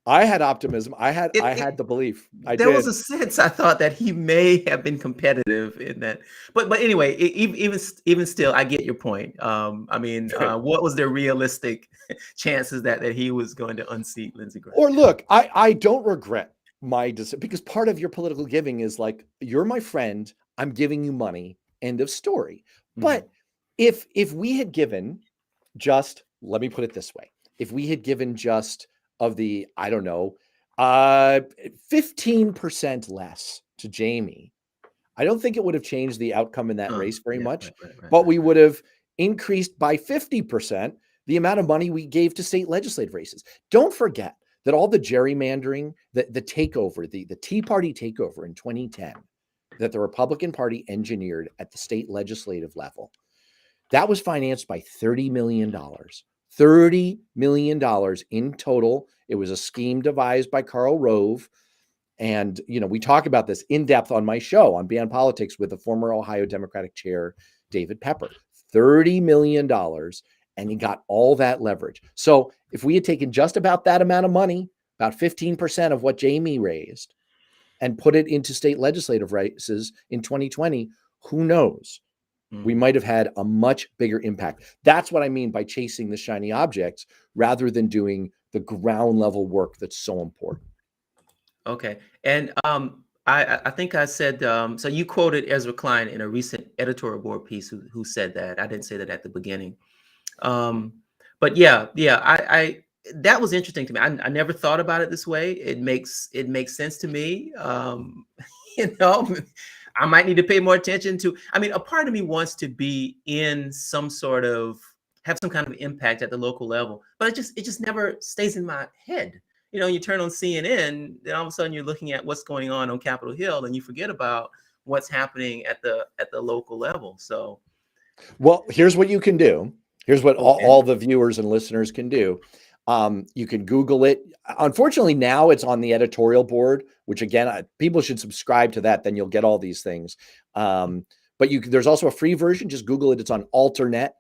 I had optimism. I had the belief. There was a sense, I thought, that he may have been competitive in that. But anyway, even still, I get your point. I mean, what was the realistic chances that he was going to unseat Lindsey Graham? Or look, I don't regret my decision, because part of your political giving is like, you're my friend, I'm giving you money, end of story. Mm-hmm. But if we had given just, let me put it this way, if we had given just of the, 15% less to Jamie, I don't think it would have changed the outcome in that race very much, but we would have increased by 50% the amount of money we gave to state legislative races. Don't forget that all the gerrymandering, the takeover, the Tea Party takeover in 2010, that the Republican Party engineered at the state legislative level, that was financed by $30 million. $30 million in total. It was a scheme devised by Karl Rove. And, we talk about this in depth on my show on Beyond Politics with the former Ohio Democratic chair, David Pepper. $30 million. And he got all that leverage. So if we had taken just about that amount of money, about 15% of what Jamie raised, and put it into state legislative races in 2020, who knows? We might have had a much bigger impact. That's what I mean by chasing the shiny objects rather than doing the ground level work that's so important. Okay. And I think I said, so you quoted Ezra Klein in a recent editorial board piece who said that. I didn't say that at the beginning. But yeah, I that was interesting to me. I never thought about it this way. It makes sense to me. I might need to pay more attention to, a part of me wants to be in some sort of, have some kind of impact at the local level, but it just never stays in my head. You turn on CNN, then all of a sudden you're looking at what's going on Capitol Hill, and you forget about what's happening at the local level. So, well, here's what you can do. Here's what Okay. all the viewers and listeners can do. You can Google it. Unfortunately, now it's on the editorial board, which again, people should subscribe to that. Then you'll get all these things. But there's also a free version. Just Google it. It's on Alternet,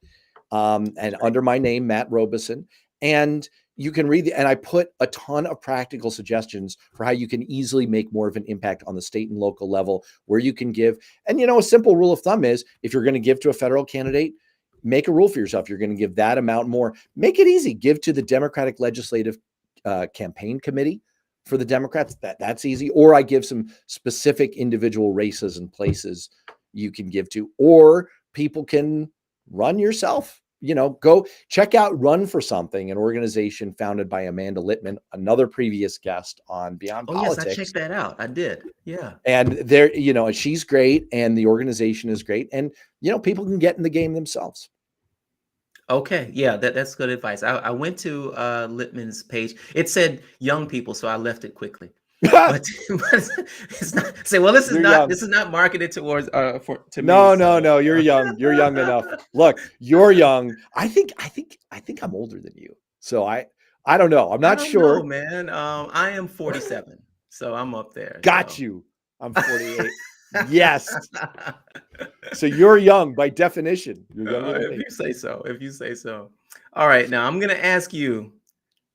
and under my name, Matt Robison. And you can read and I put a ton of practical suggestions for how you can easily make more of an impact on the state and local level, where you can give. And, a simple rule of thumb is, if you're going to give to a federal candidate, make a rule for yourself. You're going to give that amount more. Make it easy. Give to the Democratic Legislative Campaign Committee for the Democrats. That's easy. Or I give some specific individual races and places you can give to, or people can run yourself. Go check out Run for Something, an organization founded by Amanda Littman, another previous guest on Beyond Politics. Yes, I checked that out. I did. Yeah. And there, she's great, and the organization is great, and people can get in the game themselves. Okay. Yeah, that's good advice. I went to Littman's page. It said young people, so I left it quickly. But it's not say, well, this is not marketed towards to me. No, you're young. You're young enough. Look, you're young. I think I'm older than you. So I don't know. I'm not sure. No, man. I am 47. So I'm up there. Got you. I'm 48. Yes. So you're young by definition. You're young if you say so. All right. Now I'm gonna ask you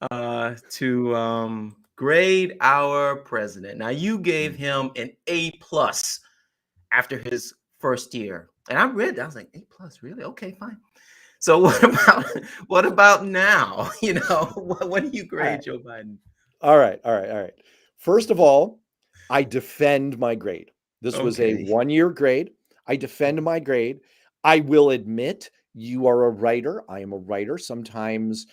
to grade our president. Now, you gave him an A+ after his first year, and I read that. I was like, A+, really? Okay, fine. So what about now? What do you grade Joe Biden? All right. First of all, I defend my grade. This was a 1-year grade. I defend my grade. I will admit, you are a writer. I am a writer. Sometimes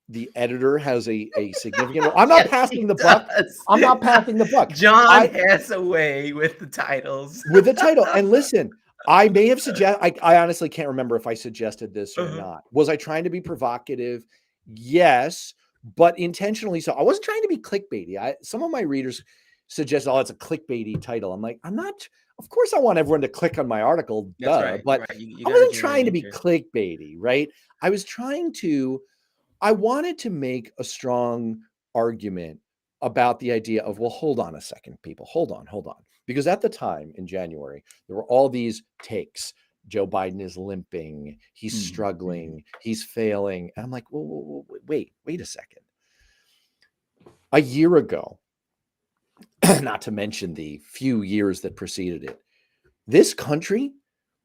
the editor has a significant role. I'm not passing the buck. I'm not passing the buck. John has a way with the titles. With the title. And listen, I may have suggested, I honestly can't remember if I suggested this or not. Was I trying to be provocative? Yes, but intentionally so. I wasn't trying to be clickbaity. Some of my readers suggest, it's a clickbaity title. I'm like, I'm not. Of course, I want everyone to click on my article, right, but right. I wasn't trying to be clickbaity, right? I wanted to make a strong argument about the idea of, well, hold on a second, people, hold on. Because at the time in January, there were all these takes. Joe Biden is limping. He's struggling. He's failing. And I'm like, whoa, wait a second. A year ago, not to mention the few years that preceded it, this country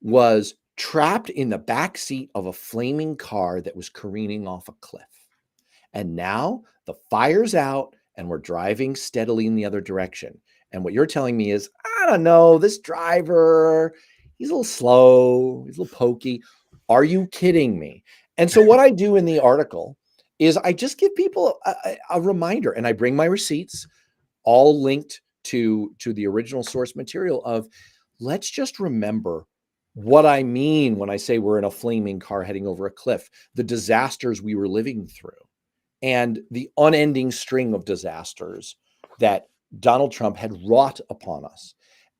was trapped in the back seat of a flaming car that was careening off a cliff. And now the fire's out and we're driving steadily in the other direction. And what you're telling me is, I don't know, this driver, he's a little slow, he's a little pokey. Are you kidding me? And so what I do in the article is I just give people a reminder, and I bring my receipts, all linked to the original source material of, let's just remember what I mean when I say we're in a flaming car heading over a cliff, the disasters we were living through, and the unending string of disasters that Donald Trump had wrought upon us.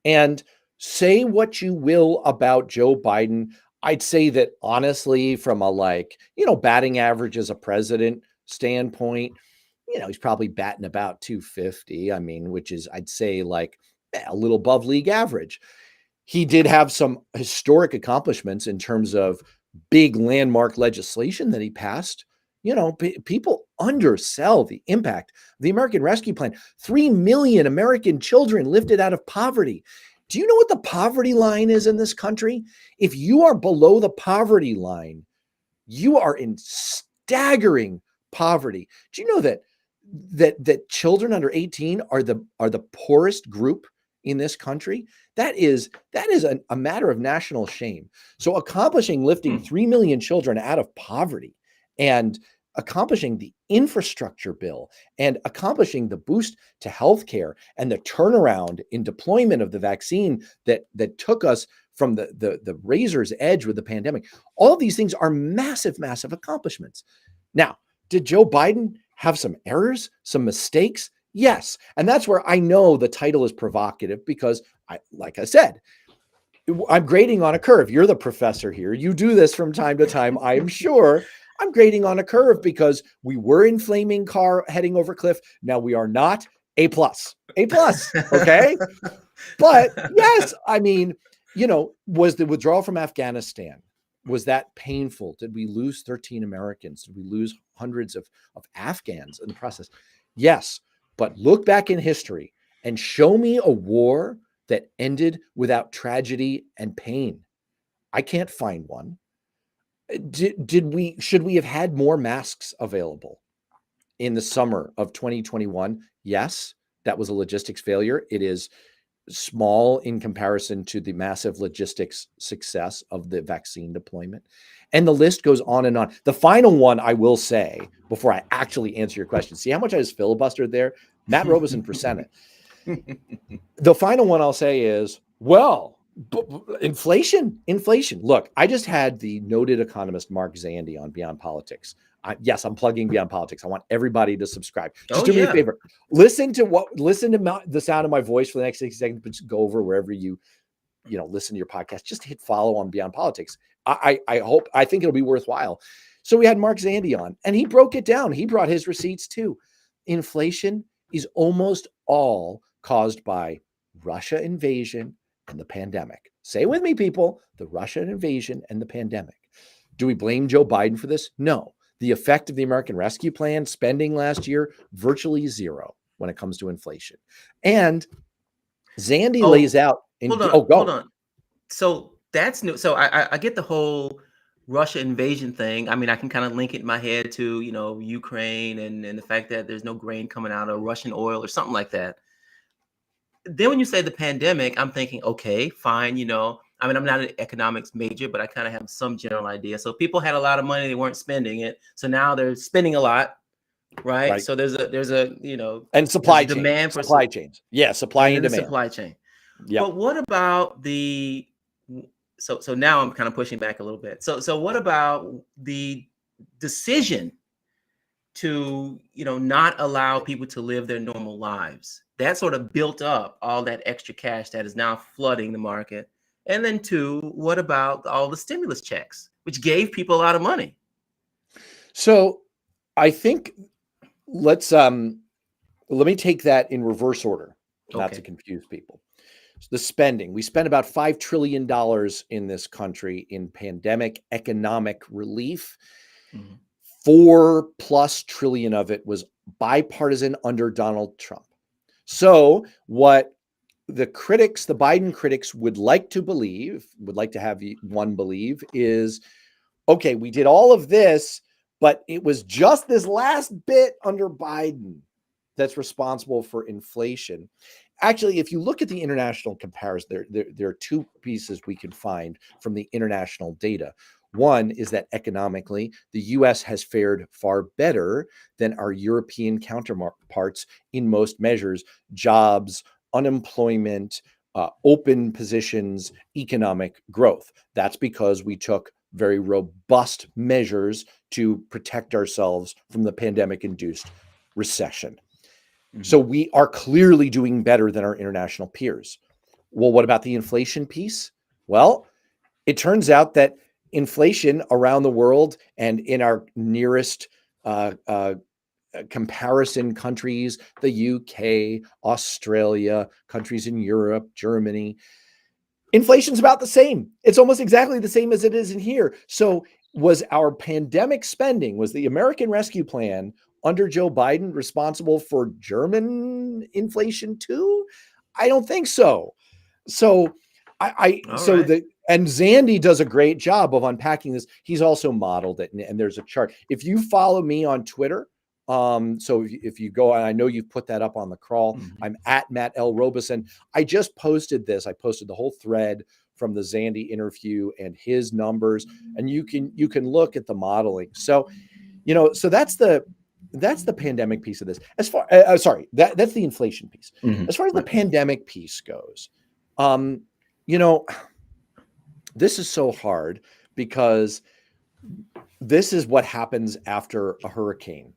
And say what you will about Joe Biden. I'd say that honestly, from a batting average as a president standpoint, he's probably batting about 250. Which is, I'd say, a little above league average. He did have some historic accomplishments in terms of big landmark legislation that he passed. People undersell the impact of the American Rescue Plan. 3 million American children lifted out of poverty. Do you know what the poverty line is in this country? If you are below the poverty line, you are in staggering poverty. Do you know that children under 18 are the poorest group in this country? That is a matter of national shame. So accomplishing lifting 3 million children out of poverty, and accomplishing the infrastructure bill, and accomplishing the boost to healthcare, and the turnaround in deployment of the vaccine that took us from the razor's edge with the pandemic. All of these things are massive, massive accomplishments. Now, did Joe Biden have some errors, some mistakes? Yes. And that's where I know the title is provocative, because like I said, I'm grading on a curve. You're the professor here. You do this from time to time, I'm sure. I'm grading on a curve because we were in flaming car heading over cliff. Now we are not. A plus. A plus. Okay. But yes, I mean, was the withdrawal from Afghanistan, was that painful? Did we lose 13 Americans? Did we lose hundreds of Afghans in the process? Yes. But look back in history and show me a war that ended without tragedy and pain. I can't find one. Should we have had more masks available in the summer of 2021? Yes, that was a logistics failure. It is small in comparison to the massive logistics success of the vaccine deployment. And the list goes on and on. The final one I will say, before I actually answer your question, see how much I just filibustered there? Matt Robison for Senate. The final one I'll say is, well, inflation. Look, I just had the noted economist Mark Zandi on Beyond Politics. Yes, I'm plugging Beyond Politics. I want everybody to subscribe. Just do me a favor. Listen to the sound of my voice for the next 60 seconds, but just go over wherever you listen to your podcast. Just hit follow on Beyond Politics. I think it'll be worthwhile. So we had Mark Zandi on, and he broke it down. He brought his receipts too. Inflation is almost all caused by Russia invasion and the pandemic. Say it with me, people, the Russian invasion and the pandemic. Do we blame Joe Biden for this? No. The effect of the American Rescue Plan spending last year, virtually zero when it comes to inflation. And Zandi lays out. Hold on. So that's new. So I get the whole Russia invasion thing. I mean, I can kind of link it in my head to, Ukraine and the fact that there's no grain coming out of Russian oil or something like that. Then when you say the pandemic, I'm thinking, okay, fine. I mean, I'm not an economics major, but I kind of have some general idea. So people had a lot of money, they weren't spending it. So now they're spending a lot, right? So there's a and supply chain, demand for supply chains. Yeah, supply and demand. Supply chain. Yeah. But what about so now I'm kind of pushing back a little bit. So what about the decision to not allow people to live their normal lives? That sort of built up all that extra cash that is now flooding the market. And then two, what about all the stimulus checks, which gave people a lot of money? So I think let me take that in reverse order, not to confuse people. The spending, we spent about $5 trillion in this country in pandemic economic relief. 4+ trillion of it was bipartisan under Donald Trump. So what the Biden critics would like to have one believe is, okay, we did all of this, but it was just this last bit under Biden that's responsible for inflation. Actually, if you look at the international comparison, there are two pieces we can find from the international data. One is that economically, the US has fared far better than our European counterparts in most measures: jobs, unemployment, open positions, economic growth. That's because we took very robust measures to protect ourselves from the pandemic-induced recession. So we are clearly doing better than our international peers. Well, what about the inflation piece? Well, it turns out that inflation around the world and in our nearest comparison countries, the UK, Australia, countries in Europe, Germany, inflation's about the same. It's almost exactly the same as it is in here. So was our pandemic spending, was the American Rescue Plan under Joe Biden responsible for German inflation too? I don't think so. So and Zandi does a great job of unpacking this. He's also modeled it, and there's a chart. If you follow me on Twitter, so if you go, and I know you've put that up on the crawl, I'm at Matt L. Robison. I just posted this. I posted the whole thread from the Zandi interview and his numbers, and you can look at the modeling. So, so that's the pandemic piece of this. As far that's the inflation piece. As far as the pandemic piece goes, this is so hard because this is what happens after a hurricane,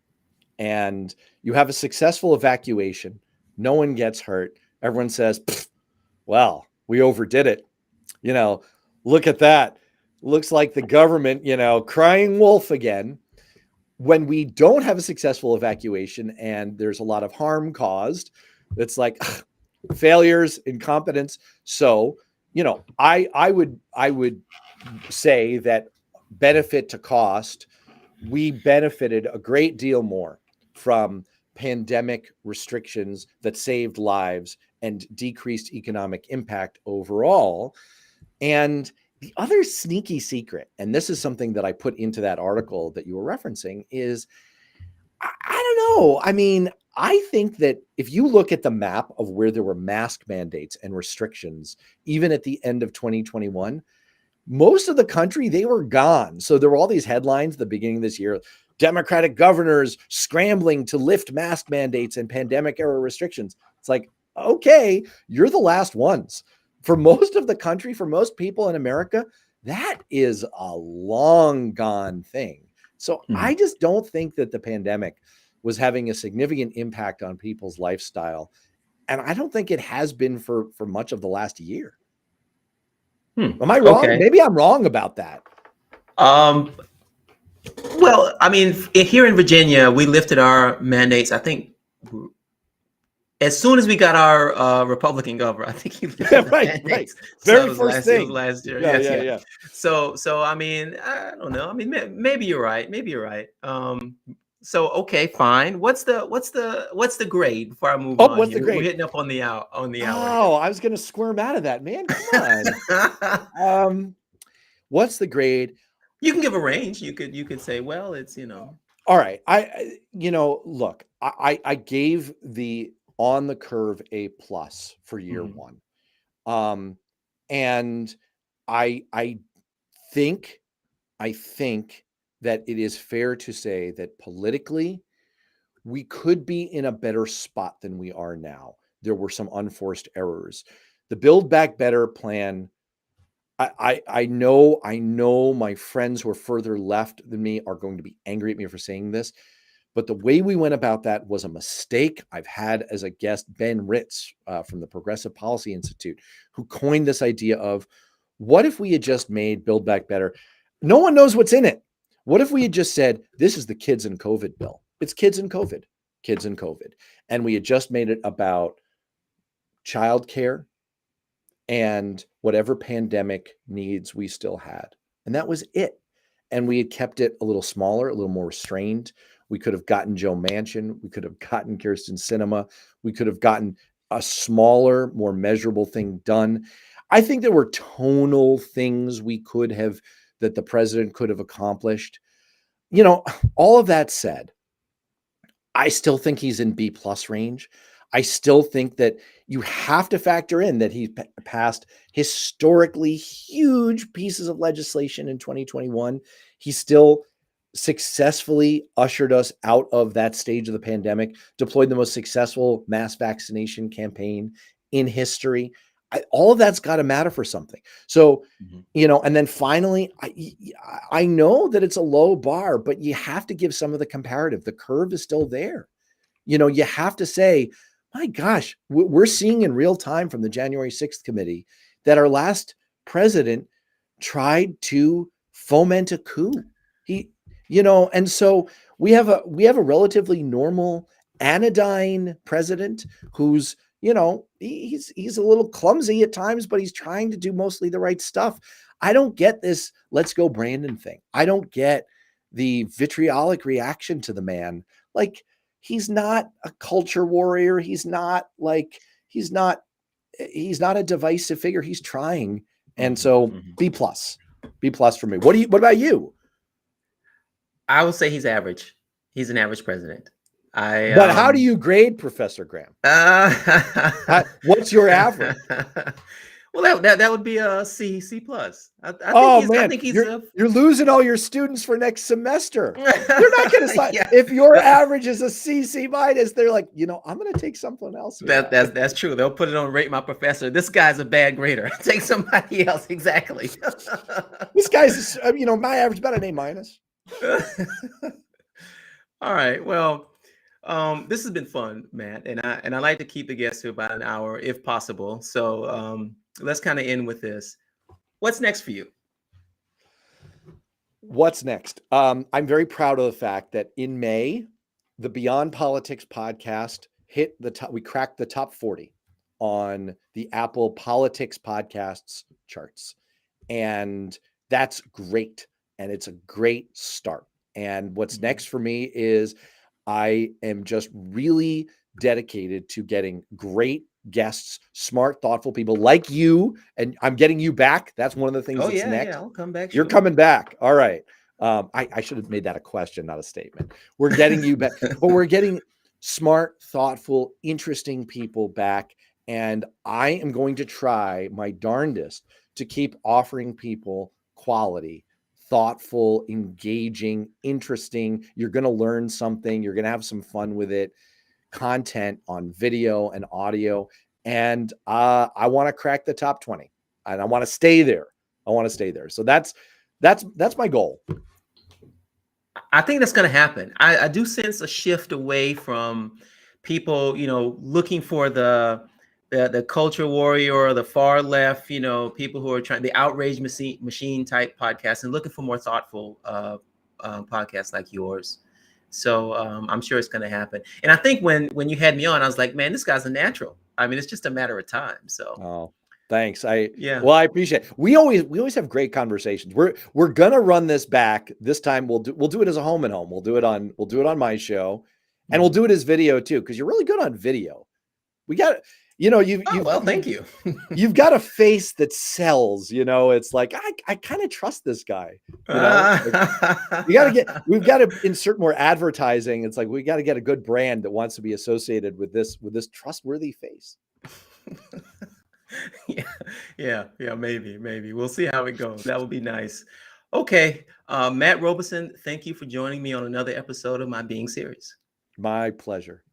and you have a successful evacuation. No one gets hurt. Everyone says, well, we overdid it. you know, look at that. Looks like the government, crying wolf again. When we don't have a successful evacuation and there's a lot of harm caused, it's like failures, incompetence. So, I would say that benefit to cost, we benefited a great deal more from pandemic restrictions that saved lives and decreased economic impact overall. And the other sneaky secret, and this is something that I put into that article that you were referencing, is I don't know. I mean, I think that if you look at the map of where there were mask mandates and restrictions, even at the end of 2021, most of the country, they were gone. So there were all these headlines at the beginning of this year, Democratic governors scrambling to lift mask mandates and pandemic era restrictions. It's like, okay, you're the last ones. For most of the country, for most people in America, that is a long gone thing. So I just don't think that the pandemic was having a significant impact on people's lifestyle. And I don't think it has been for much of the last year. Am I wrong? Okay. Maybe I'm wrong about that. Well, I mean, here in Virginia, we lifted our mandates, I think, as soon as we got our Republican governor. I think he lifted the Right. mandates. Very So it first was thing. last year. Yeah, Yes, yeah. So I mean, I don't know. I mean, maybe you're right. Maybe you're right. So okay, fine. What's the grade before I move on What's here? the We're grade? hitting up on the hour. Oh, I was going to squirm out of that, man. Come on. What's the grade? You can give a range. You could say, well, it's All right. Look, I gave the on the curve A+ for year one. And I think that it is fair to say that politically we could be in a better spot than we are now. There were some unforced errors. The Build Back Better plan, I know my friends who are further left than me are going to be angry at me for saying this, but the way we went about that was a mistake. I've had as a guest Ben Ritz from the Progressive Policy Institute, who coined this idea of, what if we had just made Build Back Better? No one knows what's in it. What if we had just said, this is the kids and COVID bill? It's kids and COVID. And we had just made it about childcare and whatever pandemic needs we still had. And that was it. And we had kept it a little smaller, a little more restrained. We could have gotten Joe Manchin. We could have gotten Kirsten Sinema. We could have gotten a smaller, more measurable thing done. I think there were tonal things that the president could have accomplished. All of that said, I still think he's in B+ range. I still think that you have to factor in that he passed historically huge pieces of legislation in 2021. He still successfully ushered us out of that stage of the pandemic, deployed the most successful mass vaccination campaign in history. All of that's got to matter for something. So, and then finally, I know that it's a low bar, but you have to give some of the comparative. The curve is still there. You have to say, my gosh, we're seeing in real time from the January 6th committee that our last president tried to foment a coup. And so we have a relatively normal anodyne president who's, he's a little clumsy at times, but he's trying to do mostly the right stuff. I don't get this let's go Brandon thing. I don't get the vitriolic reaction to the man. Like, he's not a culture warrior. He's not a divisive figure. He's trying. And so B+ for me. What about you? I would say he's average. He's an average president. But how do you grade Professor Graham? What's your average? Well, that would be a C+. I think you're losing all your students for next semester. They're not going to sign. Yeah. If your average is a C+, they're like, I'm going to take something else. That's true. They'll put it on Rate My Professor. This guy's a bad grader. Take somebody else. Exactly. This guy's, my average about an A-. All right. Well, this has been fun, Matt, and I like to keep the guests to about an hour if possible. So let's kind of end with this. What's next for you? What's next? I'm very proud of the fact that in May, the Beyond Politics podcast hit the top. We cracked the top 40 on the Apple Politics podcasts charts. And that's great. And it's a great start. And what's next for me is I am just really dedicated to getting great guests, smart, thoughtful people like you. And I'm getting you back. That's one of the things that's next. Yeah, I'll come back. You're coming back. All right. I should have made that a question, not a statement. We're getting you back, but we're getting smart, thoughtful, interesting people back. And I am going to try my darndest to keep offering people quality, thoughtful, engaging, interesting. You're going to learn something. You're going to have some fun with it. Content on video and audio. And I want to crack the top 20 and I want to stay there. So that's my goal. I think that's going to happen. I do sense a shift away from people, looking for the culture warrior or the far left, people who are trying the outrage machine type podcasts and looking for more thoughtful podcasts like yours. So I'm sure it's going to happen. And I think when you had me on, I was like, man, this guy's a natural. I mean, it's just a matter of time. So, thanks. Yeah. Well, I appreciate it. We always have great conversations. We're gonna run this back. This time we'll do it as a home and home. We'll do it on my show, and we'll do it as video too, because you're really good on video. We got thank you. You've got a face that sells. It's like I kind of trust this guy. We've got to insert more advertising. It's like we got to get a good brand that wants to be associated with this trustworthy face. Yeah, maybe we'll see how it goes. That would be nice. Okay, Matt Robison, thank you for joining me on another episode of my Being Serious. My pleasure.